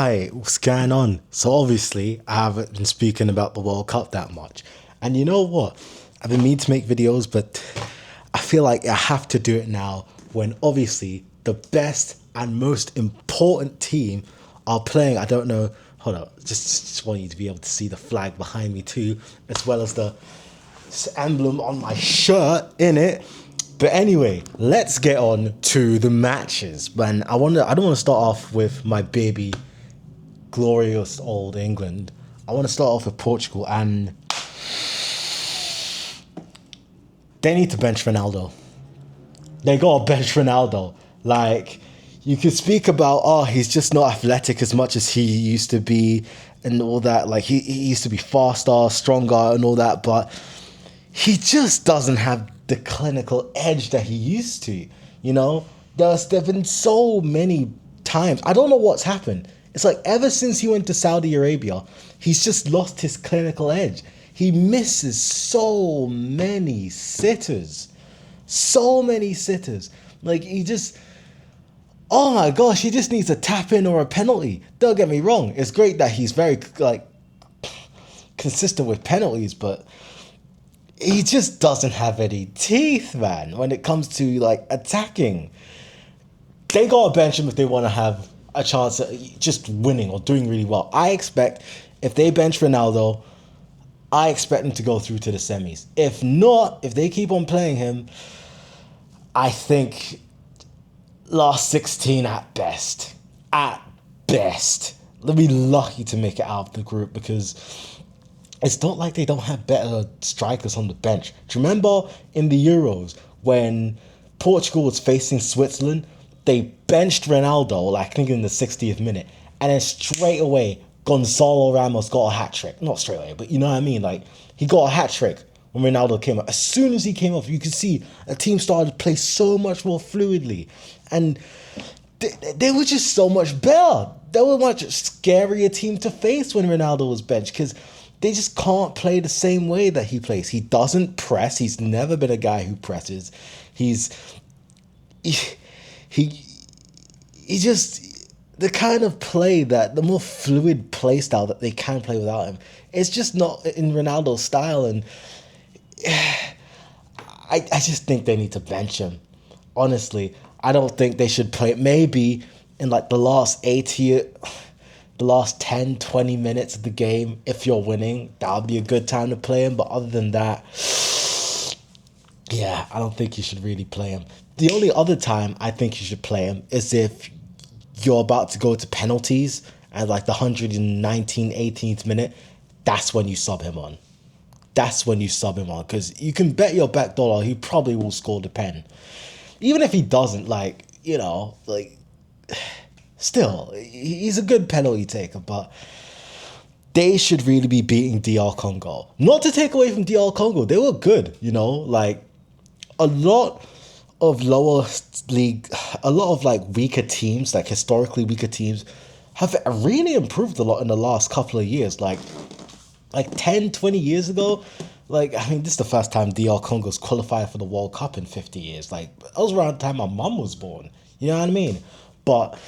Hi, what's going on? So obviously, I haven't been speaking about the World Cup that much. And you know what? I've been meaning to make videos, but I feel like I have to do it now when obviously the best and most important team are playing. I don't know. Hold on. Just want you to be able to see the flag behind me too, as well as the emblem on my shirt in it. But anyway, let's get on to the matches. Man, I don't want to start off with my baby glorious old England. I want to start off with Portugal, and they need to bench Ronaldo. They got to bench Ronaldo. Like, you could speak about, oh, he's just not athletic as much as he used to be and all that. Like, he used to be faster, stronger, and all that, but he just doesn't have the clinical edge that he used to. You know, there've been so many times. I don't know what's happened. It's like ever since he went to Saudi Arabia, he's just lost his clinical edge. He misses so many sitters. So many sitters. Like he just oh my gosh, he just needs a tap in or a penalty. Don't get me wrong. It's great that he's very like consistent with penalties, but he just doesn't have any teeth, man, when it comes to like attacking. They gotta bench him if they want to have a chance at just winning or doing really well. I expect if they bench Ronaldo, I expect them to go through to the semis. If not, if they keep on playing him, I think last 16 at best. At best. They'll be lucky to make it out of the group because it's not like they don't have better strikers on the bench. Do you remember in the Euros when Portugal was facing Switzerland? They benched Ronaldo, like I think in the 60th minute, and then straight away Gonzalo Ramos got a hat trick. Not straight away, but you know what I mean? Like he got a hat trick when Ronaldo came up. As soon as he came off, you could see a team started to play so much more fluidly. And they were just so much better. They were a much scarier team to face when Ronaldo was benched because they just can't play the same way that he plays. He doesn't press. He's never been a guy who presses. He's he he, he just the kind of play that the more fluid play style that they can play without him. It's just not in Ronaldo's style, and I just think they need to bench him. Honestly, I don't think they should play it. Maybe in like the last 80, the last 10, 20 minutes of the game, if you're winning, that would be a good time to play him. But other than that, yeah, I don't think you should really play him. The only other time I think you should play him is if you're about to go to penalties at like the 119, 18th minute. That's when you sub him on. That's when you sub him on because you can bet your back dollar he probably will score the pen. Even if he doesn't, like, you know, like, still, he's a good penalty taker, but they should really be beating DR Congo. Not to take away from DR Congo, they were good, you know, like, a lot of lower league, a lot of like weaker teams, like historically weaker teams, have really improved a lot in the last couple of years. Like 10, 20 years ago, like, I mean, this is the first time DR Congo's qualified for the World Cup in 50 years. Like, that was around the time my mum was born. You know what I mean? But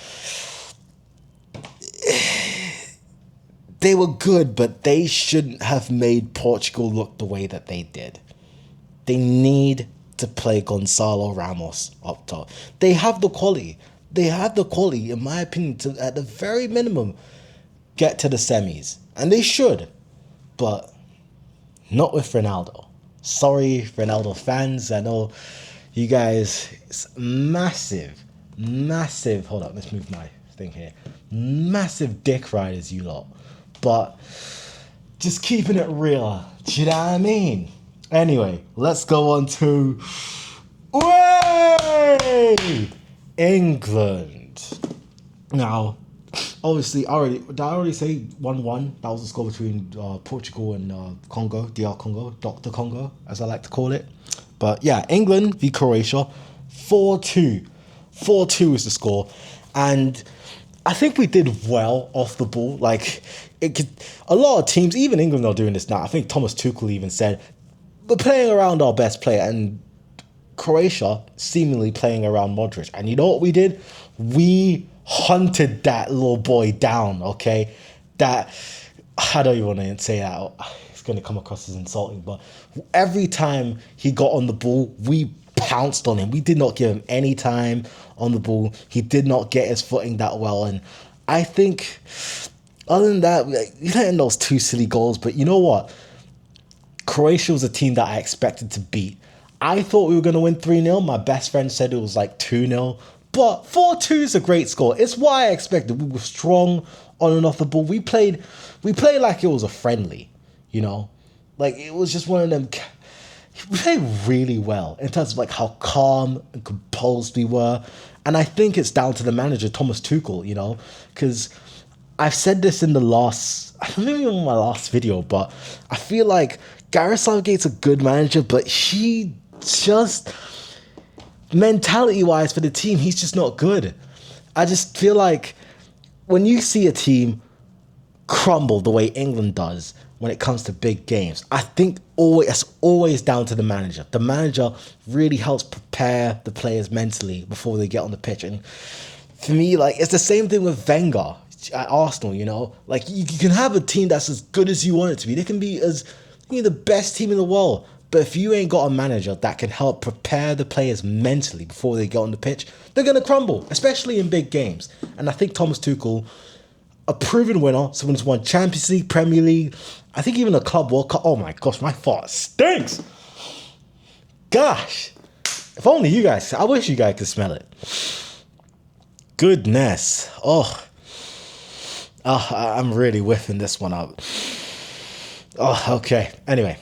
they were good, but they shouldn't have made Portugal look the way that they did. They need to play Gonzalo Ramos up top. They have the quality. They have the quality, in my opinion, to, at the very minimum, get to the semis. And they should. But not with Ronaldo. Sorry, Ronaldo fans. I know you guys, it's massive, massive. Hold up, let's move my thing here. Massive dick riders, you lot. But just keeping it real. Do you know what I mean? Anyway, let's go on to way England. Now, obviously, did I already say 1-1? That was the score between Portugal and Congo, DR Congo, Dr. Congo, as I like to call it. But yeah, England v Croatia, 4-2. 4-2 is the score. And I think we did well off the ball. Like, a lot of teams, even England are doing this now. I think Thomas Tuchel even said, we're playing around our best player. And Croatia seemingly playing around Modric. And you know what we did? We hunted that little boy down, okay? That, I don't even want to say that. It's going to come across as insulting, but every time he got on the ball, we pounced on him. We did not give him any time on the ball. He did not get his footing that well. And I think, other than that, you let in those two silly goals, but you know what? Croatia was a team that I expected to beat. I thought we were going to win 3-0. My best friend said it was like 2-0. But 4-2 is a great score. It's what I expected. We were strong on and off the ball. We played like it was a friendly, you know? Like, it was just one of them. We played really well in terms of like how calm and composed we were. And I think it's down to the manager, Thomas Tuchel, you know? Because I've said this in the last, I don't even know my last video, but I feel like Gareth Southgate's a good manager, but he just, mentality-wise for the team, he's just not good. I just feel like when you see a team crumble the way England does when it comes to big games, I think it's always down to the manager. The manager really helps prepare the players mentally before they get on the pitch. And for me, like, it's the same thing with Wenger at Arsenal, you know? Like, you can have a team that's as good as you want it to be. They can be the best team in the world. But if you ain't got a manager that can help prepare the players mentally before they get on the pitch, they're going to crumble, especially in big games. And I think Thomas Tuchel, a proven winner, someone who's won Champions League, Premier League, I think even a Club World Cup. Oh my gosh, my fart stinks. Gosh, if only you guys, I wish you guys could smell it. Goodness. I'm really whiffing this one up. Oh, okay. Anyway.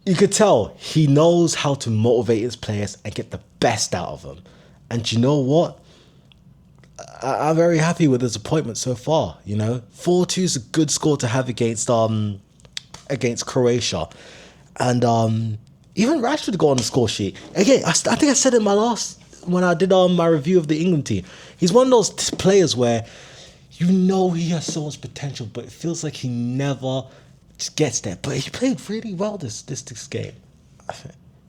You could tell he knows how to motivate his players and get the best out of them. And you know what? I'm very happy with his appointment so far, you know? 4-2 is a good score to have against Croatia. And even Rashford got on the score sheet. Again, I think I said it in my last, when I did my review of the England team. He's one of those players where you know he has so much potential, but it feels like he never just gets there. But he played really well this game.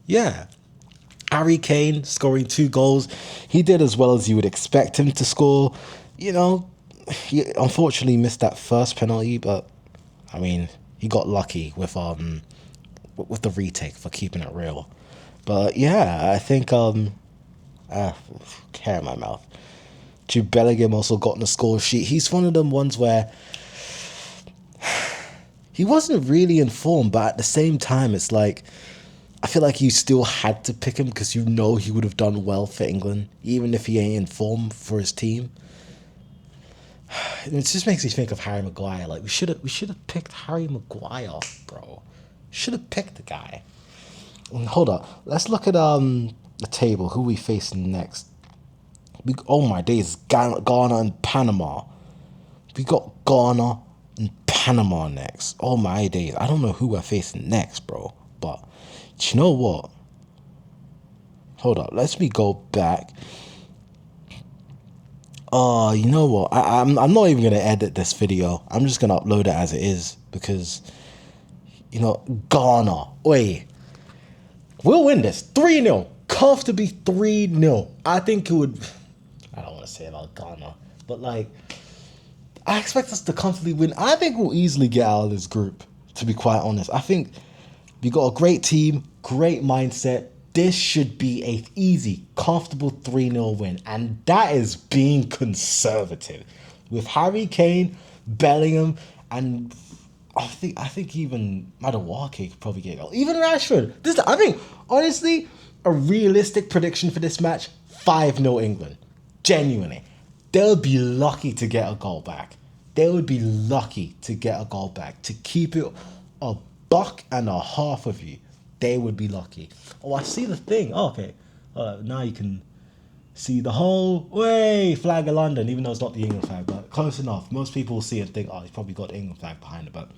Yeah. Harry Kane scoring 2 goals. He did as well as you would expect him to score. You know, he unfortunately missed that first penalty, but I mean, he got lucky with the retake for keeping it real. But yeah, I think hair in my mouth. Jude Bellingham also got on the score sheet. He's one of them ones where he wasn't really informed, but at the same time, it's like, I feel like you still had to pick him because you know he would have done well for England, even if he ain't in form for his team. It just makes me think of Harry Maguire. Like, we should have picked Harry Maguire, bro. Should have picked the guy. Hold up, let's look at the table. Who we facing next? Oh my days, Ghana and Panama. We got Ghana and Panama next. Oh my days, I don't know who we're facing next, bro. But you know what? Hold up, let me go back. You know what? I'm not even gonna edit this video. I'm just gonna upload it as it is because, you know, Ghana. Wait, we'll win this 3-0. Comfortably 3-0. I think it would. I don't want to say about Ghana, but like, I expect us to comfortably win. I think we'll easily get out of this group, to be quite honest. I think we got a great team, great mindset. This should be an easy, comfortable 3-0 win. And that is being conservative. With Harry Kane, Bellingham, and I think even Madueke could probably get a goal. Even Rashford. I think, honestly, a realistic prediction for this match, 5-0 England. Genuinely. They'll be lucky to get a goal back. They would be lucky to get a goal back. To keep it a buck and a half of you. They would be lucky. Oh, I see the thing. Oh, okay. Now you can see the whole flag of London, even though it's not the England flag, but close enough. Most people will see it and think, oh, he's probably got the England flag behind it, but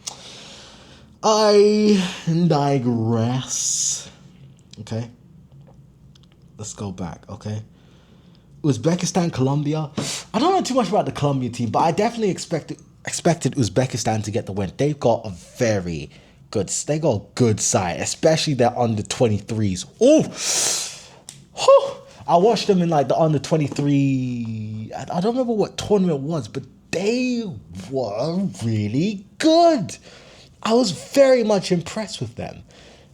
I digress. Okay. Let's go back, okay? Uzbekistan, Colombia. I don't know too much about the Colombian team, but I definitely expected Uzbekistan to get the win. They've got a very good. They got a good side, especially their under 23s. Oh, I watched them in like the under 23. I don't remember what tournament it was, but they were really good. I was very much impressed with them,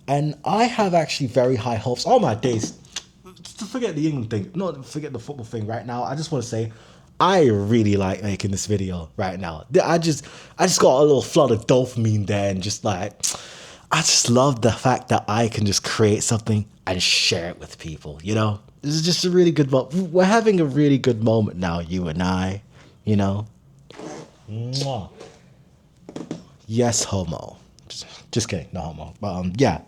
and I have actually very high hopes. Oh my days! To forget the England thing, not forget the football thing right now. I just want to say, I really like making this video right now. I just got a little flood of dopamine there, and just like, I just love the fact that I can just create something and share it with people. You know, this is just a really good moment. We're having a really good moment now, you and I. You know, mwah. Yes, homo. Just kidding, no homo. But yeah.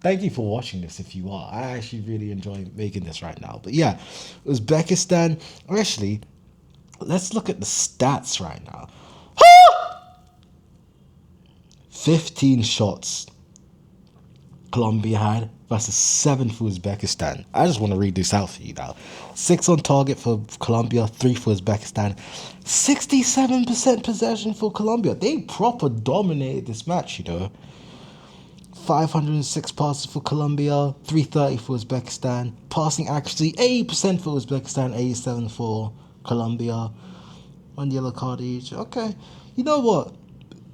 Thank you for watching this if you are. I actually really enjoy making this right now. But yeah, Uzbekistan. Actually, let's look at the stats right now. 15 shots Colombia had versus 7 for Uzbekistan. I just want to read this out for you now. 6 on target for Colombia, 3 for Uzbekistan. 67% possession for Colombia. They proper dominated this match, you know. 506 passes for Colombia, 330 for Uzbekistan. Passing accuracy, 80% for Uzbekistan, 87 for Colombia. 1 yellow card each. Okay. You know what?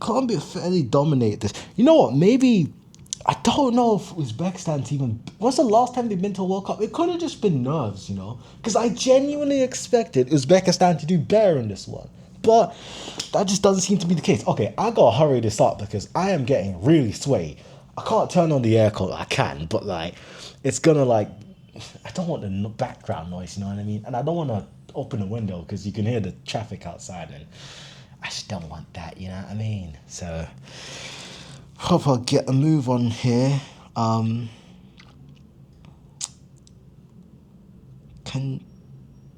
Colombia fairly dominated this. You know what? Maybe, I don't know if Uzbekistan's even... What's the last time they've been to a World Cup? It could have just been nerves, you know? Because I genuinely expected Uzbekistan to do better in this one. But that just doesn't seem to be the case. Okay, I gotta hurry this up because I am getting really sweaty. I can't turn on the aircon. I can, but like, it's gonna like, I don't want the background noise, you know what I mean? And I don't want to open the window because you can hear the traffic outside, and I just don't want that, you know what I mean? So, hope I'll get a move on here. Can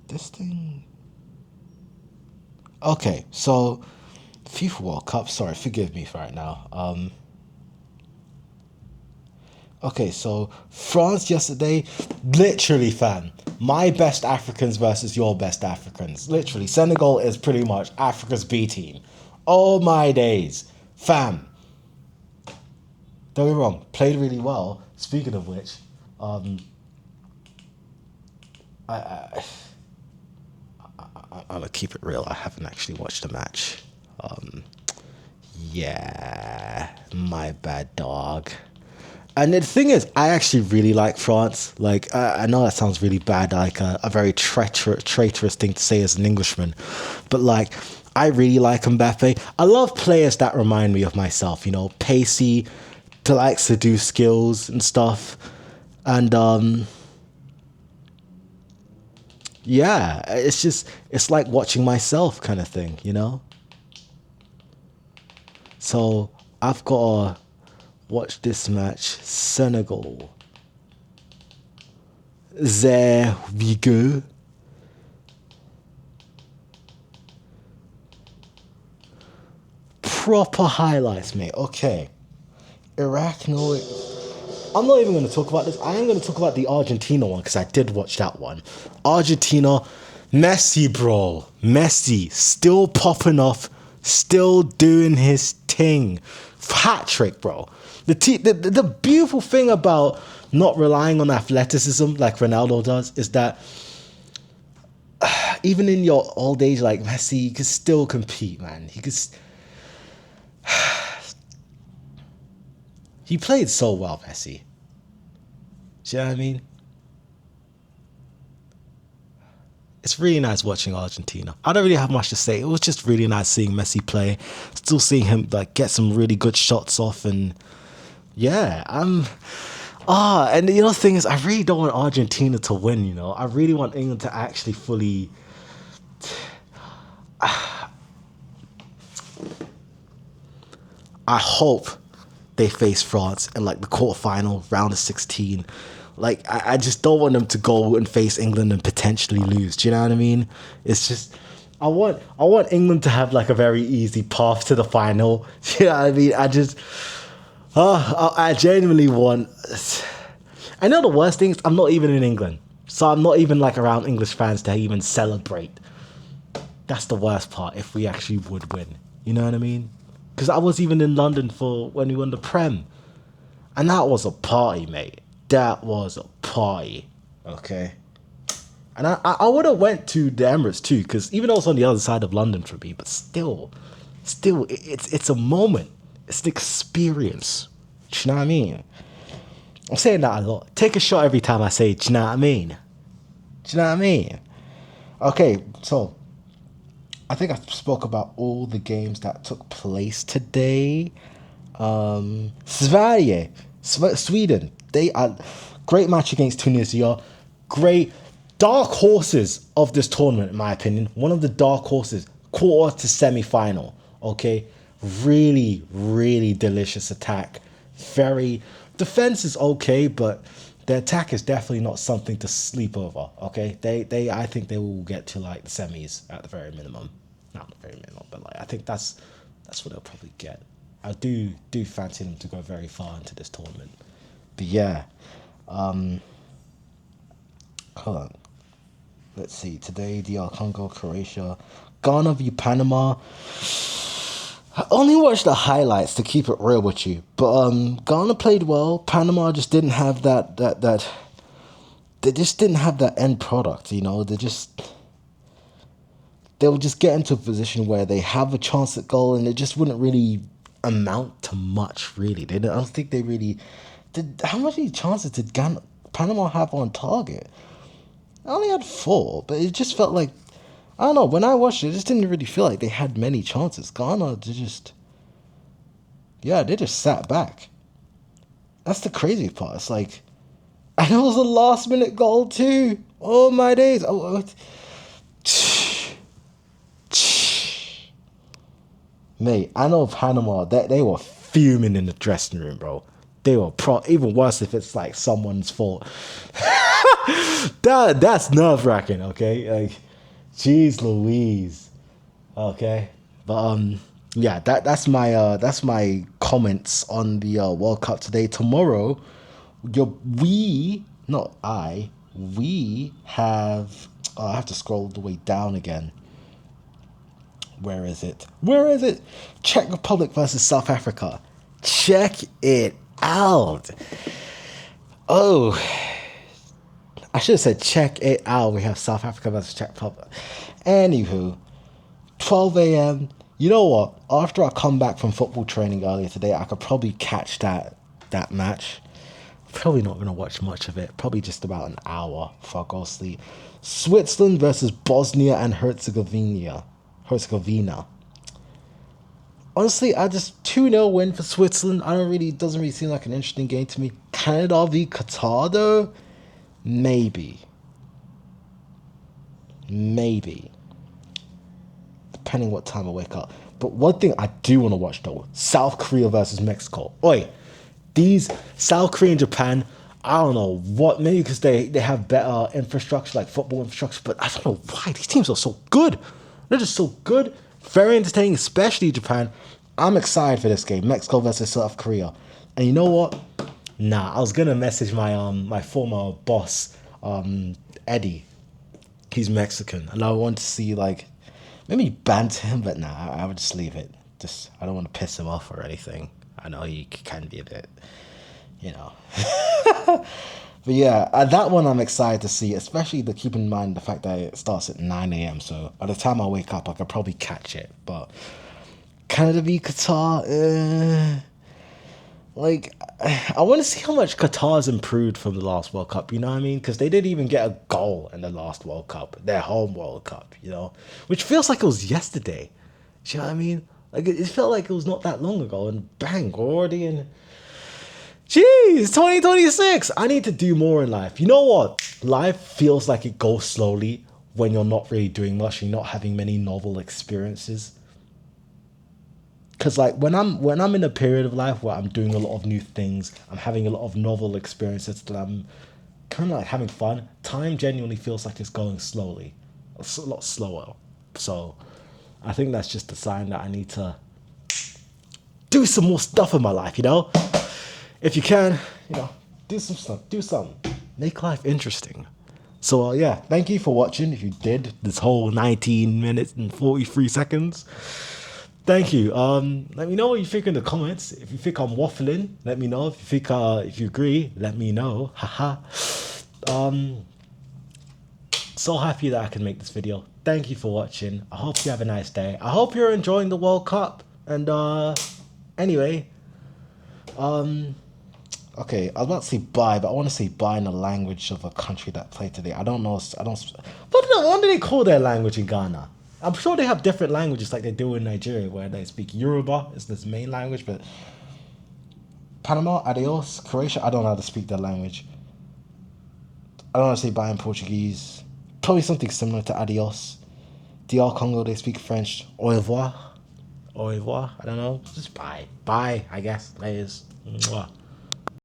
this thing? Okay, so FIFA World Cup. Sorry, forgive me for right now. Okay, so France yesterday, literally, fam. My best Africans versus your best Africans. Literally, Senegal is pretty much Africa's B team. Oh my days, fam. Don't get me wrong, played really well. Speaking of which, I'm gonna keep it real. I haven't actually watched the match. Yeah, my bad, dog. And the thing is, I actually really like France. Like, I know that sounds really bad, like a very traitorous thing to say as an Englishman. But, like, I really like Mbappe. I love players that remind me of myself, you know, pacey, to like seduce skills and stuff. And, yeah, it's like watching myself kind of thing, you know? So, I've got to watch this match. Senegal. There we go. Proper highlights, mate. Okay. Iraq, no. I'm not even going to talk about this. I am going to talk about the Argentina one because I did watch that one. Argentina, Messi, bro. Messi still popping off, still doing his thing. Hat trick, bro. The beautiful thing about not relying on athleticism like Ronaldo does is that even in your old age, like Messi, you can still compete, man. He played so well, Messi. Do you know what I mean? It's really nice watching Argentina. I don't really have much to say. It was just really nice seeing Messi play. Still seeing him like get some really good shots off, and yeah, and you know the thing is, I really don't want Argentina to win, you know. I really want England to actually fully I hope they face France in like the quarterfinal, round of 16. Like, I just don't want them to go and face England and potentially lose. Do you know what I mean? It's just, I want England to have like a very easy path to the final. Do you know what I mean? I genuinely want. I know the worst thing is I'm not even in England, so I'm not even like around English fans to even celebrate. That's the worst part. If we actually would win, you know what I mean? because I was even in London for when we won the Prem, and that was a party, mate. That was a party. Okay. And I would have went to the Emirates too, because even though it's on the other side of London for me, but still, it's a moment. It's an experience. Do you know what I mean? I'm saying that a lot. Take a shot every time I say, do you know what I mean? Do you know what I mean? Okay, so I think I spoke about all the games that took place today. Sverige, Sweden, they are great match against Tunisia. Great dark horses of this tournament, in my opinion. One of the dark horses, quarter to semi-final. Okay, really, really delicious attack. Very defense is okay, but the attack is definitely not something to sleep over. Okay, I think they will get to like the semis at the very minimum. Not the very minimum, but like I think that's what they'll probably get. I do fancy them to go very far into this tournament. But yeah, hold on. Let's see. Today, DR Congo, Croatia, Ghana v Panama. I only watched the highlights to keep it real with you, but Ghana played well. Panama just didn't have that. They just didn't have that end product. You know, they would just get into a position where they have a chance at goal, and it just wouldn't really amount to much. Really, I don't think they really did. How many chances did Panama have on target? I only had 4, but it just felt like, I don't know, when I watched it just didn't really feel like they had many chances. Ghana, they just sat back. That's the crazy part. It's like, and it was a last minute goal too. Oh my days. Mate, I know Panama, they were fuming in the dressing room, bro. They were even worse if it's like someone's fault. That's nerve wracking, okay? Like, jeez Louise. Okay. But yeah, that's my comments on the World Cup today. Tomorrow, we have I have to scroll the way down again. Where is it? Czech Republic versus South Africa. Check it out. Oh, I should have said check it out. We have South Africa versus Czech Republic. Anywho, 12 a.m. You know what? After I come back from football training earlier today, I could probably catch that match. Probably not going to watch much of it. Probably just about an hour before I go to sleep. Switzerland versus Bosnia and Herzegovina. Honestly, I just 2-0 win for Switzerland. It doesn't really seem like an interesting game to me. Canada v Qatar though? Maybe. Depending what time I wake up. But one thing I do want to watch though, South Korea versus Mexico. Oi, these South Korea and Japan, I don't know what, maybe because they have better infrastructure, like football infrastructure, but I don't know why these teams are so good. They're just so good. Very entertaining, especially Japan. I'm excited for this game, Mexico versus South Korea. And you know what? Nah, I was gonna message my my former boss, Eddie. He's Mexican, and I want to see like maybe banter him, but nah, I would just leave it. Just I don't want to piss him off or anything. I know he can be a bit, you know. But yeah, that one I'm excited to see, especially keep in mind the fact that it starts at 9 a.m. So by the time I wake up, I could probably catch it. But Canada v Qatar, like, I want to see how much Qatar's improved from the last World Cup, you know what I mean? Because they didn't even get a goal in the last World Cup, their home World Cup, you know? Which feels like it was yesterday. Do you know what I mean? Like, it felt like it was not that long ago, and bang, we're already in... Jeez, 2026. I need to do more in life. You know what? Life feels like it goes slowly when you're not really doing much, you're not having many novel experiences. Because like when I'm in a period of life where I'm doing a lot of new things, I'm having a lot of novel experiences that I'm kind of like having fun, time genuinely feels like it's going slowly. It's a lot slower. So I think that's just a sign that I need to do some more stuff in my life, you know? If you can, you know, do some stuff, do something. Make life interesting. So yeah, thank you for watching. If you did this whole 19 minutes and 43 seconds, Thank you. Let me know what you think in the comments. If you think I'm waffling, let me know. If you think if you agree, let me know. Haha. um so happy that I can make this video. Thank you for watching. I hope you have a nice day. I hope you're enjoying the World Cup. And anyway, okay, I was about to say bye, but I want to say bye in the language of a country that played today. I don't know. I don't. What do they call their language in Ghana? I'm sure they have different languages like they do in Nigeria, where they speak Yoruba is this main language, but Panama, adios, Croatia, I don't know how to speak that language. I don't know how to say bye in Portuguese. Probably something similar to adios. DR Congo, they speak French. Au revoir. Au revoir. I don't know. Just bye. Bye, I guess. That is. Mwah.